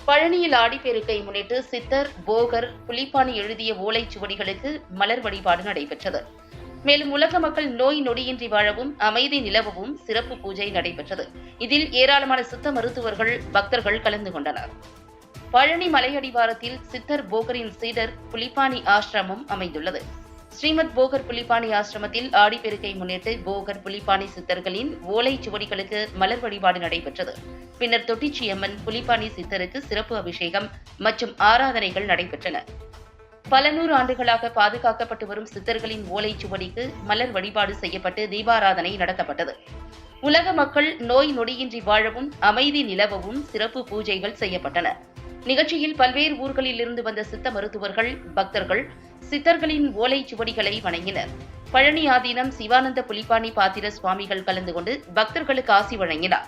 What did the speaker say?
பழனியில் ஆடிப்பெருக்கை முன்னிட்டு சித்தர், போகர், புலிப்பாணி எழுதிய ஓலைச்சுவடிகளுக்கு மலர் வழிபாடு நடைபெற்றது. மேலும் உலக மக்கள் நோய் நொடியின்றி வாழவும் அமைதி நிலவவும் சிறப்பு பூஜை நடைபெற்றது. இதில் ஏராளமான சித்த மருத்துவர்கள், பக்தர்கள் கலந்து கொண்டனர். பழனி மலையடிவாரத்தில் சித்தர் போகரின் சீடர் புலிப்பாணி ஆசிரமம் அமைந்துள்ளது. ஸ்ரீமத் போகர் புலிப்பாணி ஆசிரமத்தில் ஆடிப்பெருக்கை முன்னிட்டு போகர், புலிப்பாணி சித்தர்களின் ஓலைச்சுவடிகளுக்கு மலர் வழிபாடு நடைபெற்றது. பின்னர் தொட்டிச்சியம்மன், புலிப்பாணி சித்தருக்கு சிறப்பு அபிஷேகம் மற்றும் ஆராதனைகள் நடைபெற்றன. பல நூறு ஆண்டுகளாக பாதுகாக்கப்பட்டு வரும் சித்தர்களின் ஓலைச்சுவடிக்கு மலர் வழிபாடு செய்யப்பட்டு தீபாராதனை நடத்தப்பட்டது. உலக மக்கள் நோய் நொடியின்றி வாழவும் அமைதி நிலவவும் சிறப்பு பூஜைகள் செய்யப்பட்டன. நிகழ்ச்சியில் பல்வேறு ஊர்களில் இருந்து வந்த சித்த மருத்துவர்கள், பக்தர்கள் சித்தர்களின் ஓலைச்சுவடிகளை வணங்கினர். பழனி ஆதீனம் சிவானந்த புலிப்பாணி பாத்திர சுவாமிகள் கலந்து கொண்டு பக்தர்களுக்கு ஆசி வழங்கினார்.